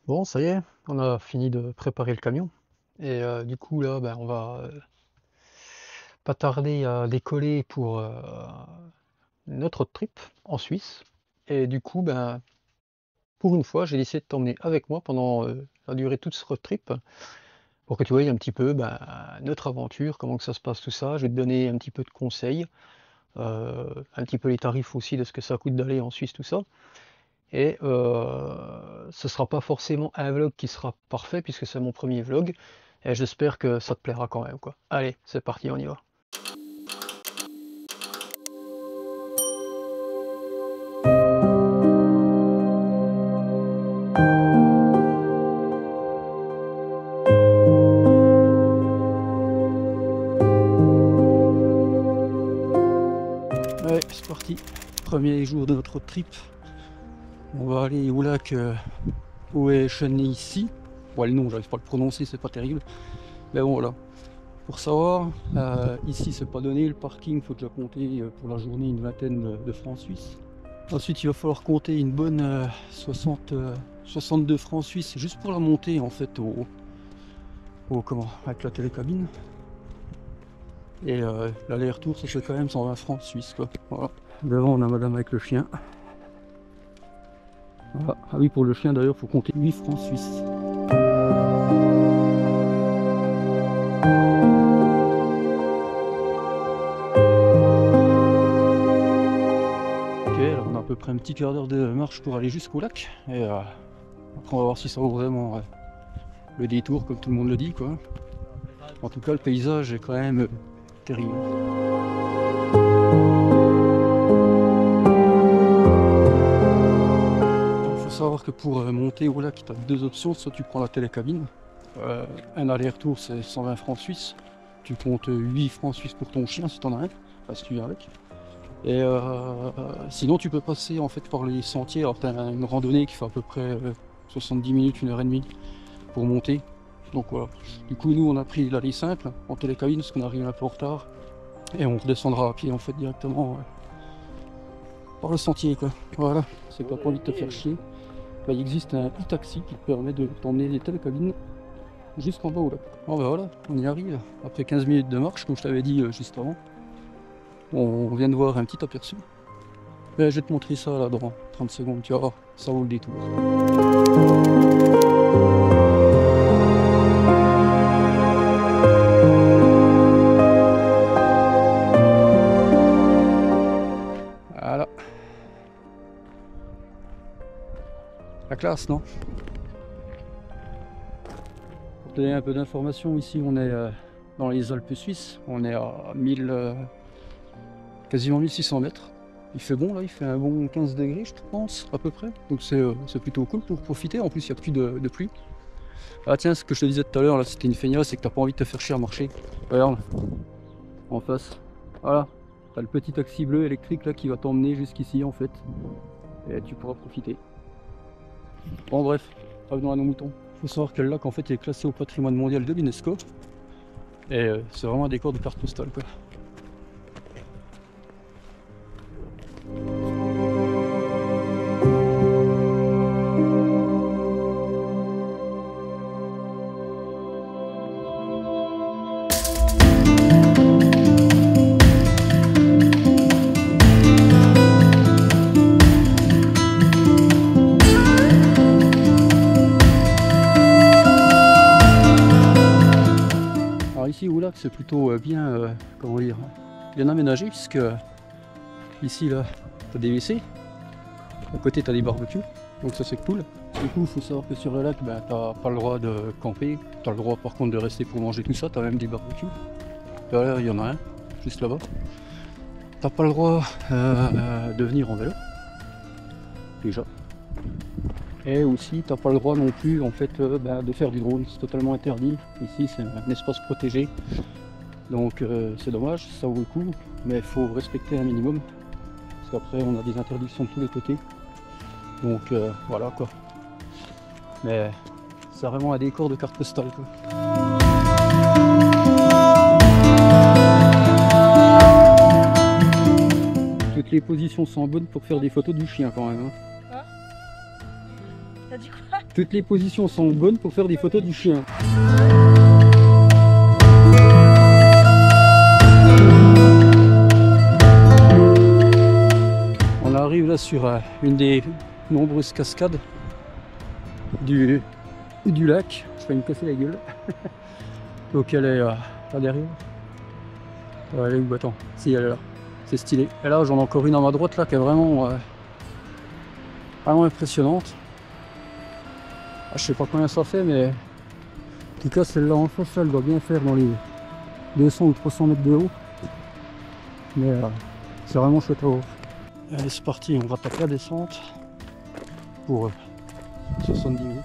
Bon, ça y est, on a fini de préparer le camion. Et du coup, là, ben, on va pas tarder à décoller pour notre road trip en Suisse. Et du coup, ben, pour une fois, j'ai décidé de t'emmener avec moi pendant la durée de toute ce road trip pour que tu voyes un petit peu ben, notre aventure, comment que ça se passe, tout ça. Je vais te donner un petit peu de conseils, un petit peu les tarifs aussi de ce que ça coûte d'aller en Suisse, tout ça. Et ce sera pas forcément un vlog qui sera parfait puisque c'est mon premier vlog. Et j'espère que ça te plaira quand même, quoi. Allez, c'est parti, on y va. Ouais, c'est parti. Premier jour de notre road trip. On va aller au lac ici. Ouais, le nom, j'arrive pas à le prononcer, c'est pas terrible. Mais bon, voilà. Pour savoir, ici c'est pas donné, le parking, faut déjà compter pour la journée une vingtaine de francs suisses. Ensuite, il va falloir compter une bonne 62 francs suisses juste pour la montée en fait comment, avec la télécabine. Et l'aller-retour, ça fait quand même 120 francs suisses, quoi. Voilà. Devant, on a madame avec le chien. Voilà. Ah oui, pour le chien d'ailleurs, faut compter 8 francs suisses. Ok, alors on a à peu près un petit quart d'heure de marche pour aller jusqu'au lac. Et après, on va voir si ça vaut vraiment le détour, comme tout le monde le dit, quoi. En tout cas, le paysage est quand même terrible. Il faut savoir que pour monter au lac, tu as deux options. Soit tu prends la télécabine. Un aller-retour, c'est 120 francs suisses. Tu comptes 8 francs suisses pour ton chien si tu en as un, enfin si tu viens avec. Et sinon, tu peux passer en fait par les sentiers. Alors, tu as une randonnée qui fait à peu près 70 minutes, 1 h 30 pour monter. Donc voilà. Du coup, nous, on a pris l'allée simple en télécabine parce qu'on arrive un peu en retard. Et on redescendra à pied en fait directement par le sentier, quoi. Voilà. C'est que t'as pas envie de te faire chier. Bah, il existe un e-taxi qui te permet de t'emmener des télécabines jusqu'en bas au lac. Bon bah voilà, on y arrive. Après 15 minutes de marche, comme je t'avais dit juste avant. On vient de voir un petit aperçu. Mais je vais te montrer ça là dans 30 secondes, tu vas voir, ça vaut le détour. Voilà. La classe, non? Pour te donner un peu d'informations, ici on est dans les Alpes suisses, on est à 1000, quasiment 1600 mètres. Il fait bon là, il fait un bon 15 degrés je pense, à peu près. Donc c'est plutôt cool pour profiter, en plus il n'y a plus de pluie. Ah tiens, ce que je te disais tout à l'heure, là c'était une feignasse, c'est que t'as pas envie de te faire chier à marcher. Regarde, en face. Voilà, t'as le petit taxi bleu électrique là qui va t'emmener jusqu'ici en fait. Et tu pourras profiter. Bon bref, revenons à nos moutons. Il faut savoir que le lac en fait est classé au patrimoine mondial de l'UNESCO. Et c'est vraiment un décor de carte postale, quoi. Alors ici au lac c'est plutôt bien, comment dire, bien aménagé puisque ici là t'as des WC, à côté t'as des barbecues, donc ça c'est cool. Du coup il faut savoir que sur le lac ben, t'as pas le droit de camper, t'as le droit par contre de rester pour manger tout ça, t'as même des barbecues. Là il y en a un, juste là-bas. T'as pas le droit de venir en vélo, déjà. Et aussi t'as pas le droit non plus en fait ben, de faire du drone, c'est totalement interdit. Ici c'est un espace protégé. Donc c'est dommage, ça vaut le coup, mais il faut respecter un minimum. Parce qu'après on a des interdictions de tous les côtés. Donc voilà quoi. Mais c'est vraiment un décor de carte postale quoi. Toutes les positions sont bonnes pour faire des photos du chien quand même. Hein. Quoi? T'as dit quoi? Toutes les positions sont bonnes pour faire des photos du chien. On arrive là sur une des nombreuses cascades du lac. Je vais me casser la gueule. Donc elle est là derrière. Elle est où? Attends, si elle est là. C'est stylé. Et là j'en ai encore une à ma droite là qui est vraiment impressionnante. Je sais pas combien ça fait, mais en tout cas celle-là en face, elle doit bien faire dans les 200 ou 300 mètres de haut. Mais c'est vraiment chouette à voir. Allez, c'est parti, on va taper la descente pour 70 minutes.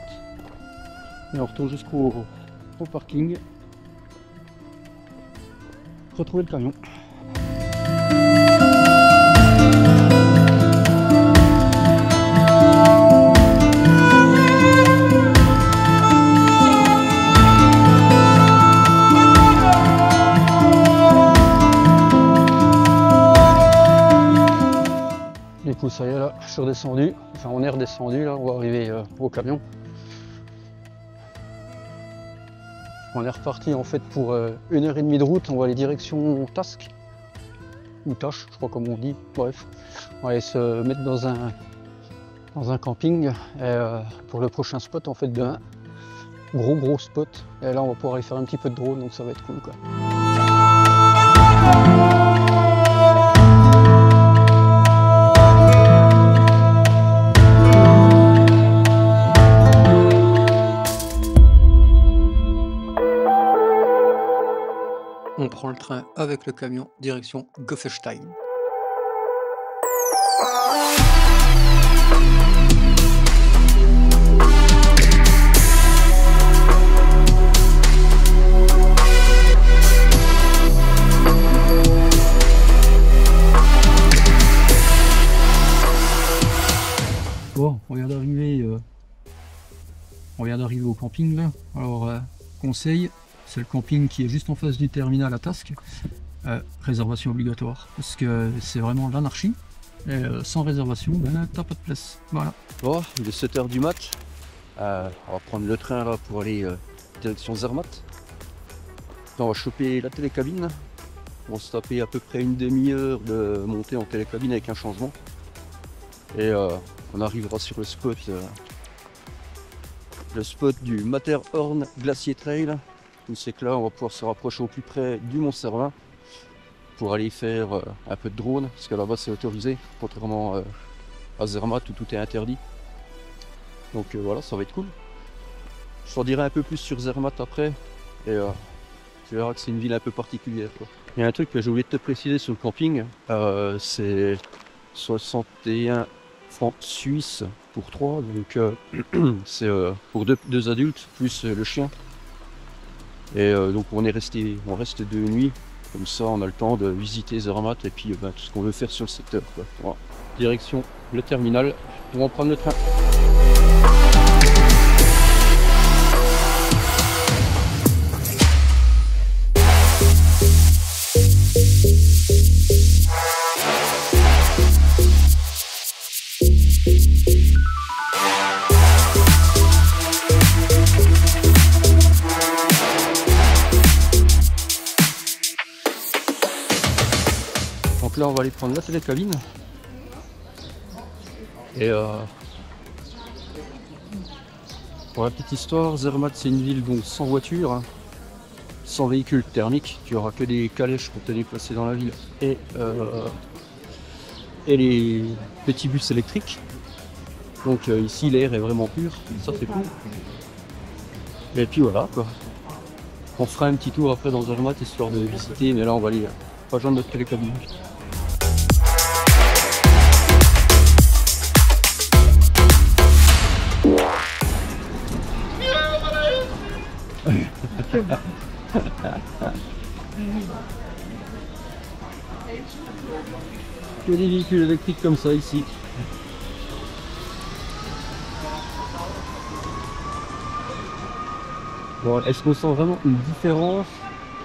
Et on retourne jusqu'au parking. Retrouver le camion. Du coup ça y est, là je suis redescendu, enfin on est redescendu là, on va arriver au camion. On est reparti en fait pour 1h30 de route, on va aller direction Tasque ou Tâche, je crois comme on dit, bref. On va aller se mettre dans un camping et, pour le prochain spot en fait de gros spot. Et là on va pouvoir aller faire un petit peu de drone, donc ça va être cool quoi. On prend le train avec le camion, direction Goffestein. Bon, on vient d'arriver au camping là. Alors, conseil. C'est le camping qui est juste en face du terminal à Tasque. Réservation obligatoire, parce que c'est vraiment l'anarchie. Et sans réservation, ben t'as pas de place. Voilà. Bon, il est 7 h du mat. On va prendre le train là pour aller direction Zermatt. On va choper la télécabine. On va se taper à peu près une demi-heure de montée en télécabine avec un changement. Et on arrivera sur le spot du Matterhorn Glacier Trail. C'est que là on va pouvoir se rapprocher au plus près du Mont Cervin pour aller faire un peu de drone, parce que là-bas c'est autorisé, contrairement à Zermatt où tout est interdit. Donc voilà, ça va être cool. Je t'en dirai un peu plus sur Zermatt après, et tu verras que c'est une ville un peu particulière quoi. Il y a un truc que j'ai oublié de te préciser sur le camping, c'est 61 francs suisses pour 3, donc c'est pour deux adultes plus le chien. Et donc on reste 2 nuits, comme ça on a le temps de visiter Zermatt et puis tout ce qu'on veut faire sur le secteur quoi. Voilà. Direction le terminal, on va prendre le train. Donc là on va aller prendre la télécabine et pour la petite histoire, Zermatt c'est une ville donc sans voiture, hein, sans véhicule thermique, tu auras que des calèches pour te déplacer dans la ville et les petits bus électriques. Donc ici l'air est vraiment pur, ça c'est cool. Et puis voilà quoi. On fera un petit tour après dans Zermatt histoire de visiter, mais là on va aller rejoindre notre télécabine. Que des véhicules électriques comme ça ici. Bon, est-ce qu'on sent vraiment une différence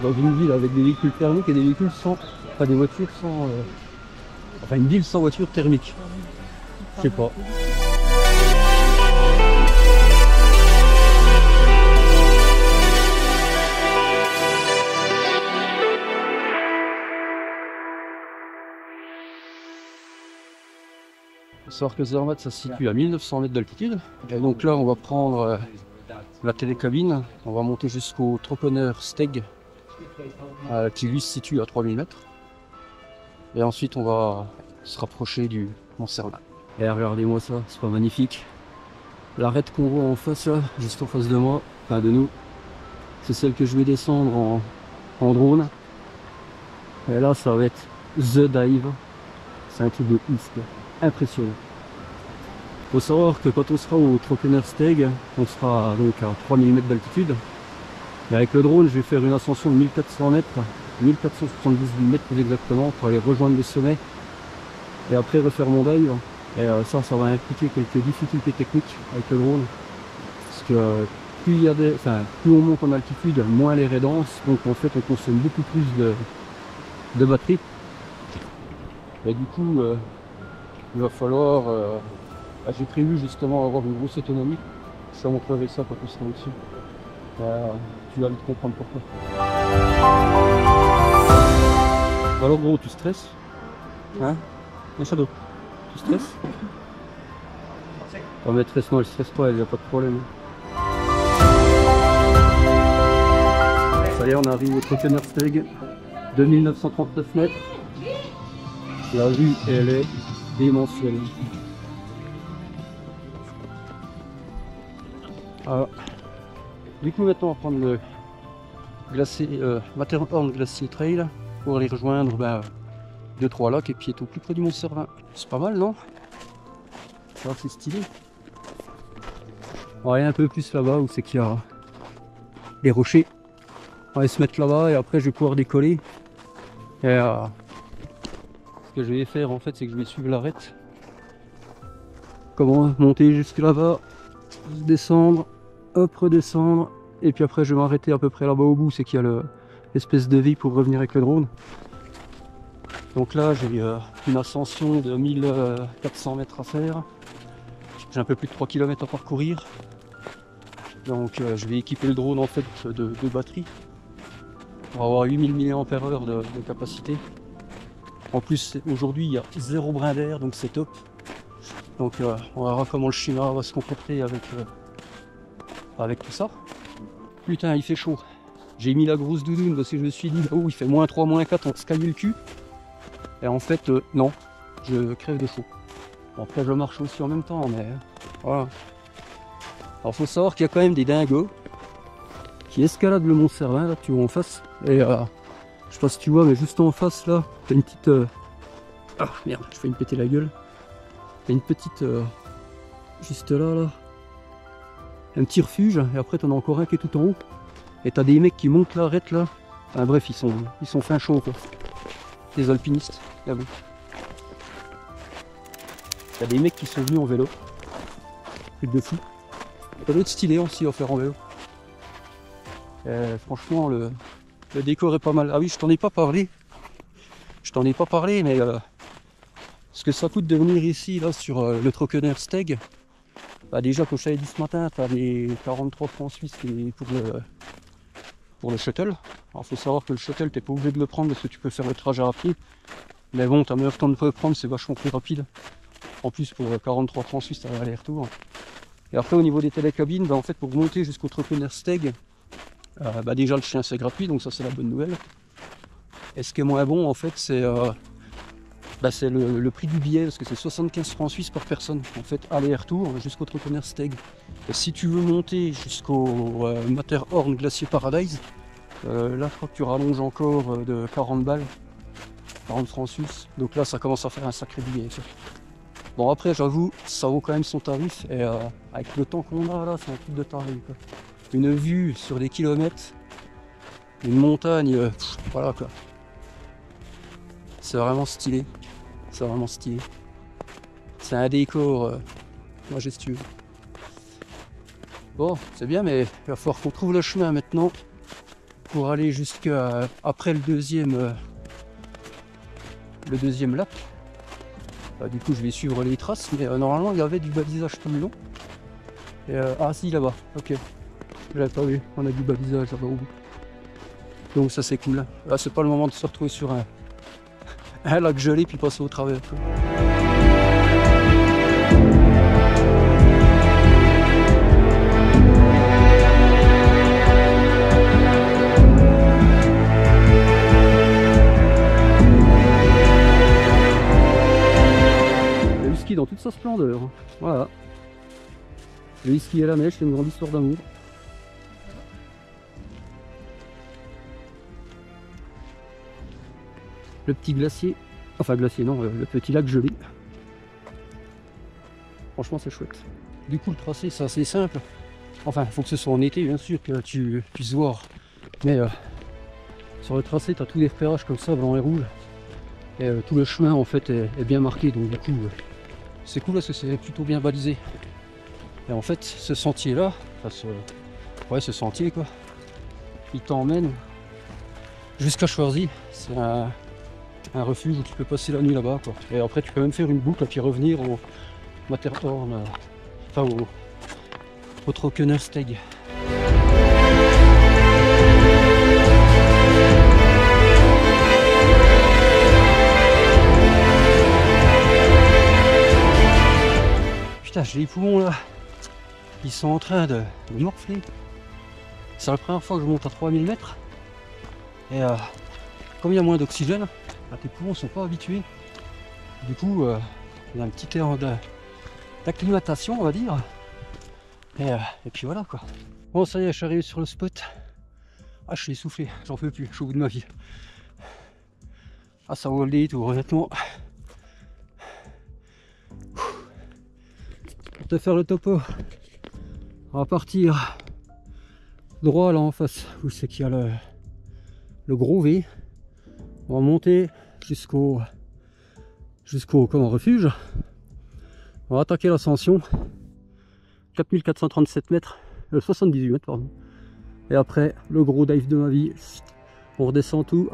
dans une ville avec des véhicules thermiques et des véhicules sans... Enfin des voitures sans... Enfin une ville sans voiture thermique. Je sais pas. savoir que Zermatt, ça se situe à 1900 mètres d'altitude. Et donc là, on va prendre la télécabine. On va monter jusqu'au Trockener Steg, qui lui se situe à 3000 mètres. Et ensuite, on va se rapprocher du Mont Cervin. Et regardez-moi ça, c'est pas magnifique. L'arête qu'on voit en face là, juste en face de moi, enfin de nous, c'est celle que je vais descendre en drone. Et là, ça va être The Dive. C'est un truc de ouf, là. Impressionnant. Faut savoir que quand on sera au Trockener Steg, on sera donc à 3000 mètres d'altitude. Et avec le drone, je vais faire une ascension de 1400 mètres, 1478 mètres plus exactement, pour aller rejoindre le sommet. Et après refaire mon dive. Et ça va impliquer quelques difficultés techniques avec le drone. Parce que plus on monte en altitude, moins l'air est dense. Donc en fait, on consomme beaucoup plus de batterie. Et du coup, il va falloir... j'ai prévu justement avoir une grosse autonomie. Je te montrerai ça quand on sera au-dessus. Tu vas vite comprendre pourquoi. Alors gros, tu stresses? Hein? Un shadow. Tu stresses? Ma maîtresse, non, elle stresse pas, il n'y a pas de problème. Ça y est, on arrive au Trockener Steg, 2939 mètres. La vue, elle est démentielle. Alors, du coup, maintenant, on va prendre le Matterhorn Glacier Trail pour aller rejoindre 2-3 lacs et puis être au plus près du Mont Cervin. C'est pas mal, non? Ça c'est stylé. On va aller un peu plus là-bas où c'est qu'il y a les rochers. On va aller se mettre là-bas et après je vais pouvoir décoller. Et ce que je vais faire en fait, c'est que je vais suivre l'arête. Comment monter jusque là-bas, descendre, hop, redescendre. Et puis après je vais m'arrêter à peu près là-bas au bout, c'est qu'il y a l'espèce de vie pour revenir avec le drone. Donc là j'ai une ascension de 1400 mètres à faire. J'ai un peu plus de 3 km à parcourir. Donc je vais équiper le drone en fait de batterie pour avoir 8000 mAh de capacité. En plus aujourd'hui il y a 0 brin d'air, donc c'est top. Donc on verra comment le schéma va se comporter avec tout ça. Putain, il fait chaud. J'ai mis la grosse doudoune parce que je me suis dit oh il fait -3, -4, on se caille le cul. Et en fait non, je crève de chaud. Bon, après je marche aussi en même temps, mais voilà. Alors faut savoir qu'il y a quand même des dingos qui escaladent le Mont Cervin, là tu vois en face. Et je sais pas si tu vois, mais juste en face là, t'as une petite... Ah merde, je fais me péter la gueule. T'as une petite... juste là, un petit refuge, et après t'en as encore un qui est tout en haut. Et t'as des mecs qui montent l'arête là. Enfin, bref, ils sont fin chauds quoi. Des alpinistes, là bon. T'as des mecs qui sont venus en vélo. Truc de fou. Ça doit être stylé aussi à faire en vélo. Franchement, le décor est pas mal. Ah oui, je t'en ai pas parlé. Mais ce que ça coûte de venir ici, là, sur le Trockener Steg. Bah déjà, comme je t'avais dit ce matin, t'as les 43 francs suisses pour le shuttle. Alors, faut savoir que le shuttle, t'es pas obligé de le prendre parce que tu peux faire le trajet à pied. Mais bon, t'as meilleur temps de le prendre, c'est vachement plus rapide. En plus, pour 43 francs suisses, t'as l'aller-retour. Et après, au niveau des télécabines, en fait, pour monter jusqu'au Trockener Steg, déjà le chien c'est gratuit, donc ça c'est la bonne nouvelle. Et ce qui est moins bon, en fait, c'est le prix du billet, parce que c'est 75 francs suisses par personne, en fait, aller-retour jusqu'au Trockener Steg. Et si tu veux monter jusqu'au Matterhorn Glacier Paradise, là, je crois que tu rallonges encore de 40 balles, 40 francs suisses. Donc là, ça commence à faire un sacré billet. Bon après j'avoue, ça vaut quand même son tarif et avec le temps qu'on a là, c'est un truc de tarif quoi. Une vue sur des kilomètres, une montagne, voilà quoi. C'est vraiment stylé, c'est vraiment stylé. C'est un décor majestueux. Bon, c'est bien mais il va falloir qu'on trouve le chemin maintenant pour aller jusqu'à après le deuxième lac. Du coup je vais suivre les traces, mais normalement il y avait du balisage tout le long. Et, ah si là-bas, ok. Je l'avais pas vu, on a du balisage là-bas au bout. Donc ça c'est cool. Là c'est pas le moment de se retrouver sur un lac gelé puis passer au travers. grandeur. Voilà. Le whisky à la mèche, c'est une grande histoire d'amour. Le petit glacier, enfin glacier non, le petit lac gelé. Franchement c'est chouette. Du coup le tracé c'est assez simple. Enfin il faut que ce soit en été bien sûr que tu puisses voir. Mais sur le tracé tu as tous les repérages comme ça blanc et rouge. Et tout le chemin en fait est bien marqué, donc du coup c'est cool parce que c'est plutôt bien balisé. Et en fait ce sentier là, enfin ce sentier quoi, il t'emmène jusqu'à Choisy. C'est un refuge où tu peux passer la nuit là-bas quoi. Et après tu peux même faire une boucle et puis revenir au Matterhorn, enfin au Trockennersteg. Putain, j'ai les poumons là, ils sont en train de morfler. C'est la première fois que je monte à 3000 mètres. Et comme il y a moins d'oxygène, tes poumons sont pas habitués. Du coup, il y a un petit air d'acclimatation, on va dire. Et puis voilà quoi. Bon, ça y est, je suis arrivé sur le spot. Ah, je suis essoufflé, j'en peux plus, je suis au bout de ma vie. Ah, ça vaut le détour, honnêtement. Pour te faire le topo, on va partir droit là en face, où c'est qu'il y a le gros V. On va monter jusqu'au refuge. On va attaquer l'ascension, 4437 mètres, 78 mètres pardon. Et après le gros dive de ma vie, on redescend tout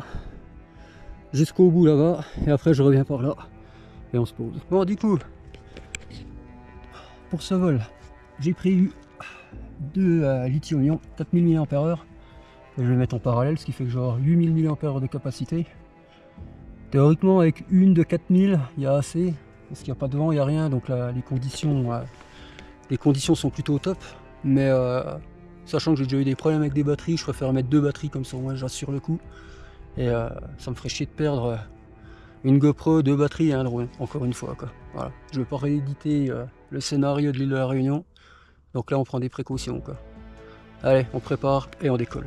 jusqu'au bout là-bas et après je reviens par là et on se pose. Bon, du coup pour ce vol j'ai pris deux lithium-ion 4000 mAh. Je vais le mettre en parallèle, ce qui fait que j'aurai 8000 mAh de capacité. Théoriquement avec une de 4000 il y a assez, parce qu'il n'y a pas de vent, il n'y a rien, donc là, les conditions sont plutôt au top. Mais sachant que j'ai déjà eu des problèmes avec des batteries, je préfère mettre deux batteries comme ça au moins j'assure le coup. Et ça me ferait chier de perdre une GoPro, deux batteries et un drone, encore une fois quoi. Voilà. Je ne vais pas rééditer le scénario de l'île de la Réunion, donc là on prend des précautions quoi. Allez, on prépare et on décolle.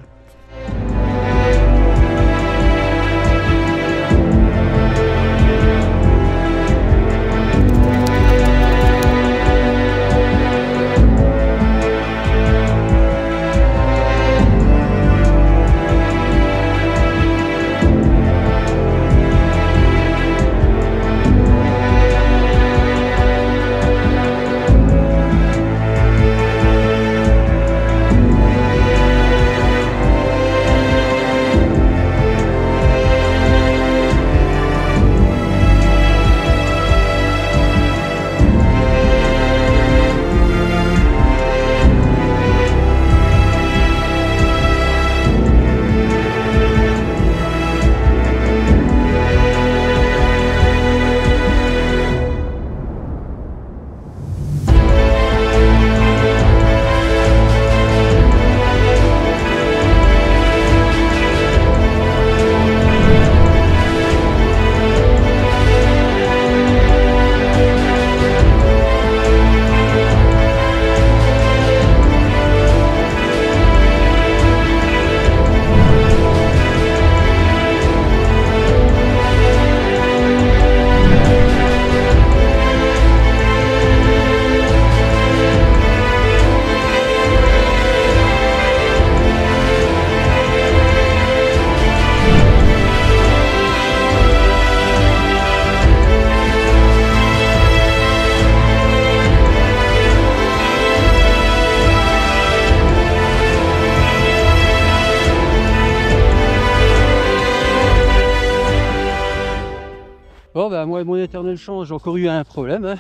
Bon bah moi et mon éternel chance, j'ai encore eu un problème. Hein.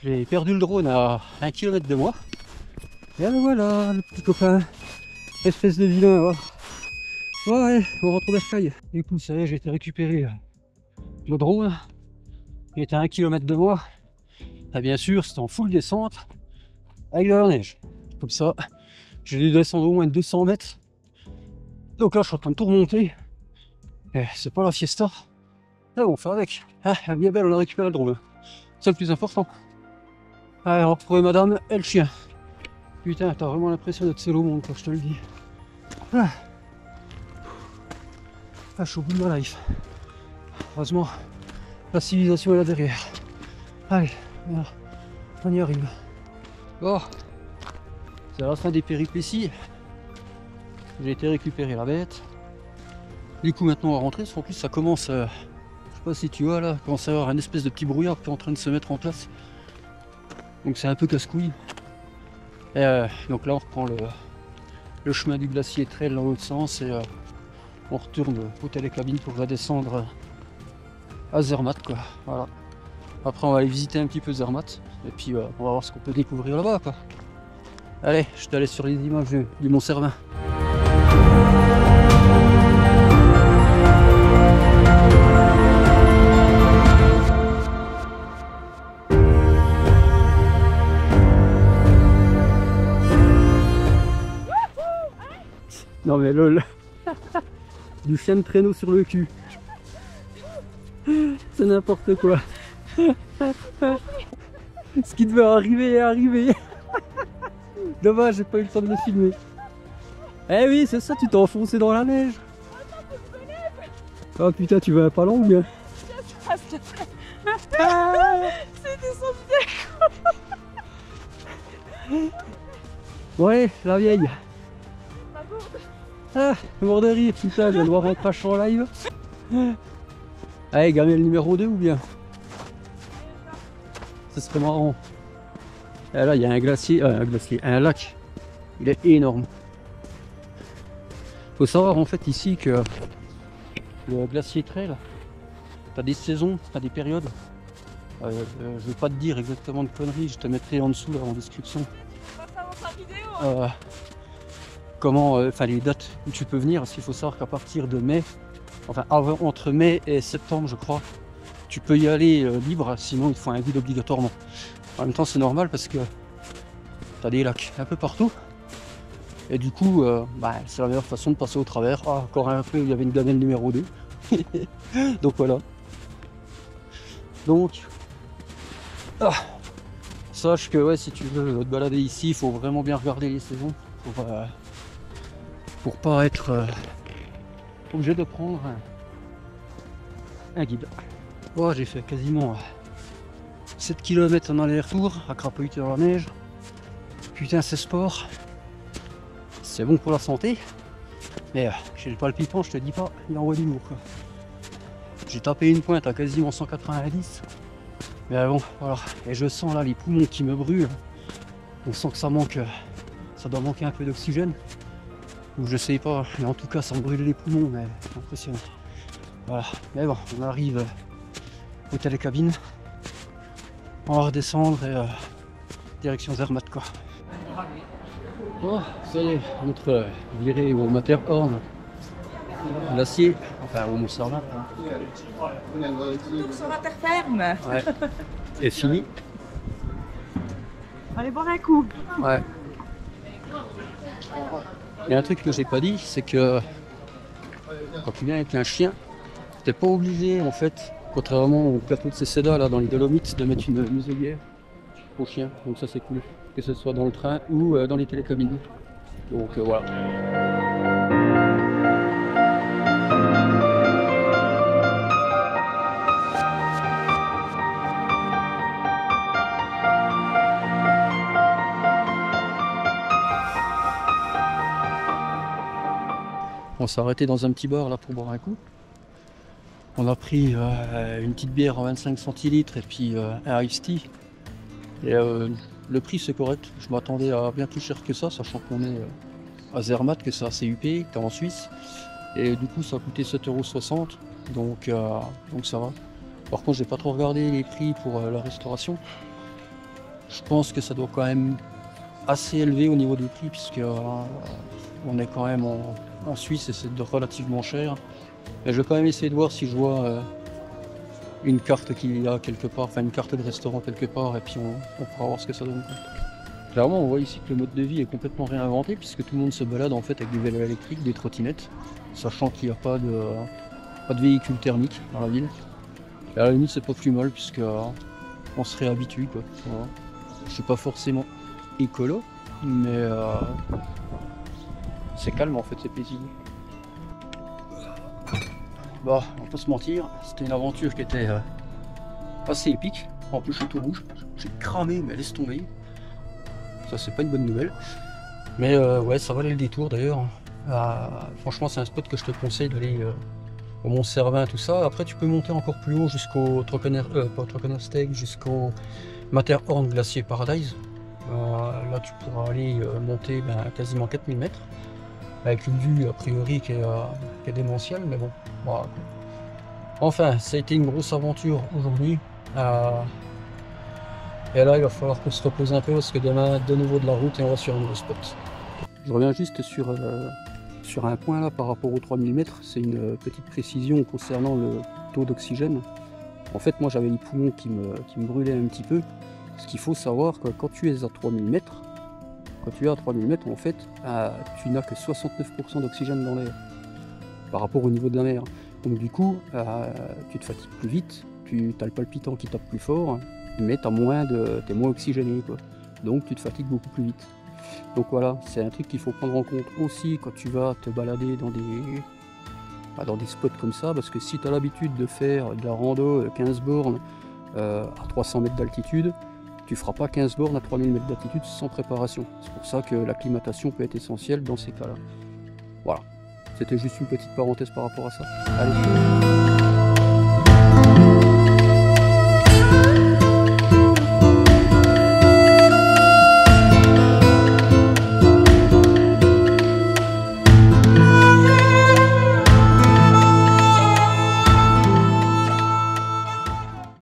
J'ai perdu le drone à 1 km de moi. Et ben voilà, le petit copain. Espèce de vilain. Ouais, on rentre au bercail. Du coup, ça y est, j'ai été récupérer le drone. Il était à 1 km de moi. Et bien sûr, c'était en full descente. Avec de la neige. Comme ça, j'ai dû descendre au moins 200 mètres. Donc là, je suis en train de tout remonter. Et c'est pas la fiesta. Là, on fait avec. Ah, bien belle, on a récupéré le drone. C'est le plus important. Allez, on va retrouver madame et le chien. Putain, t'as vraiment l'impression d'être seul au monde, quoi, je te le dis. Ah, je suis au bout de ma life. Heureusement, la civilisation est là derrière. Allez, on y arrive. Bon, c'est à la fin des péripéties. J'ai été récupérer la bête. Du coup, maintenant, on va rentrer. En plus, ça commence, je sais pas si tu vois là, commence à y avoir un espèce de petit brouillard qui est en train de se mettre en place. Donc, c'est un peu casse-couille. Donc là, on reprend le chemin du glacier trail dans l'autre sens et on retourne au télécabine pour redescendre à Zermatt, quoi. Voilà. Après, on va aller visiter un petit peu Zermatt et puis on va voir ce qu'on peut découvrir là-bas, quoi. Allez, je te laisse sur les images du Mont Cervin. Non mais lol. Du chien de traîneau sur le cul. C'est n'importe quoi. Ce qui devait arriver est arrivé. Dommage, j'ai pas eu le temps de le filmer. Eh oui, c'est ça, tu t'es enfoncé dans la neige. Oh putain, tu veux un ballon ou bien? C'est descendu. Ouais, la vieille. Ah, mort de rire, putain, je vais devoir rentrer en live. Allez, gamelle numéro 2 ou bien? Ce serait marrant. Et là, il y a un glacier, un lac. Il est énorme. Faut savoir en fait ici que le glacier trail, t'as des saisons, t'as des périodes. Je vais pas te dire exactement de conneries, je te mettrai en dessous là en description. Comment, enfin les dates où tu peux venir, parce qu'il faut savoir qu'à partir de mai, enfin entre mai et septembre je crois, tu peux y aller libre, sinon il faut un guide obligatoirement. En même temps c'est normal parce que tu as des lacs un peu partout, et du coup c'est la meilleure façon de passer au travers. Ah, encore un peu, il y avait une gamelle numéro 2. Donc voilà. Donc, sache que ouais, si tu veux te balader ici, il faut vraiment bien regarder les saisons pour pas être obligé de prendre un guide. Oh, j'ai fait quasiment 7 km en aller-retour à crapahuter dans la neige. Putain, c'est sport. C'est bon pour la santé. Mais j'ai le palpitant, je te dis pas, il envoie du lourd, quoi. J'ai tapé une pointe à quasiment 190. Mais bon, voilà. Et je sens là les poumons qui me brûlent. On sent que ça manque, ça doit manquer un peu d'oxygène. Ou je sais pas, mais en tout cas ça me brûle les poumons, mais c'est impressionnant. Voilà, mais bon, on arrive au télécabine. On va redescendre et direction Zermatt, quoi. Bon, ça y est, notre virée au Matterhorn glacier, enfin au Mont Cervin. Retour sur la terre ferme. Ouais. Et fini. Allez boire un coup. Ouais. Il y a un truc que j'ai pas dit, c'est que quand tu viens avec un chien, t'es pas obligé en fait, contrairement au plateau de Céceda là dans les Dolomites, de mettre une muselière au chien. Donc ça c'est cool, que ce soit dans le train ou dans les télécabines. Donc voilà. On s'est arrêté dans un petit bar là pour boire un coup. On a pris une petite bière en 25 centilitres et puis un iced tea. Et le prix c'est correct. Je m'attendais à bien plus cher que ça, sachant qu'on est à Zermatt, que c'est assez huppé, que t'es en Suisse. Et du coup ça a coûté 7,60 €. Donc ça va. Par contre j'ai pas trop regardé les prix pour la restauration. Je pense que ça doit quand même assez élevé au niveau des prix, puisque on est quand même en Suisse et c'est relativement cher. Mais je vais quand même essayer de voir si je vois une carte qu'il y a quelque part, enfin une carte de restaurant quelque part, et puis on pourra voir ce que ça donne. Clairement on voit ici que le mode de vie est complètement réinventé, puisque tout le monde se balade en fait avec des vélos électriques, des trottinettes, sachant qu'il n'y a pas de véhicule thermique dans la ville. Et à la limite c'est pas plus mal, puisque on se réhabitue, quoi. Voilà. Je suis pas forcément écolo, mais c'est calme en fait, c'est paisible. Bon, on peut se mentir, c'était une aventure qui était assez épique. En plus je suis tout rouge, j'ai cramé, mais laisse tomber. Ça c'est pas une bonne nouvelle. Mais ouais, ça valait le détour d'ailleurs. Franchement c'est un spot que je te conseille d'aller au Mont Cervin, tout ça. Après tu peux monter encore plus haut jusqu'au Trockennersteg, jusqu'au Matterhorn Glacier Paradise. Là tu pourras aller monter quasiment 4000 mètres. Avec une vue a priori qui est démentielle, mais bon, voilà. Enfin, ça a été une grosse aventure aujourd'hui. Et là, il va falloir qu'on se repose un peu parce que demain, de nouveau de la route et on va sur un nouveau spot. Je reviens juste sur un point là par rapport aux 3000 mètres. C'est une petite précision concernant le taux d'oxygène. En fait, moi j'avais les poumons qui me brûlaient un petit peu. Ce qu'il faut savoir que quand tu es à 3000 mètres, en fait, tu n'as que 69% d'oxygène dans l'air par rapport au niveau de la mer. Donc du coup, tu te fatigues plus vite, tu as le palpitant qui tape plus fort, mais tu es moins oxygéné, quoi. Donc tu te fatigues beaucoup plus vite. Donc voilà, c'est un truc qu'il faut prendre en compte aussi quand tu vas te balader dans des spots comme ça, parce que si tu as l'habitude de faire de la rando 15 bornes à 300 mètres d'altitude, tu feras pas 15 bornes à 3000 mètres d'altitude sans préparation. C'est pour ça que l'acclimatation peut être essentielle dans ces cas-là. Voilà, c'était juste une petite parenthèse par rapport à ça. Allez.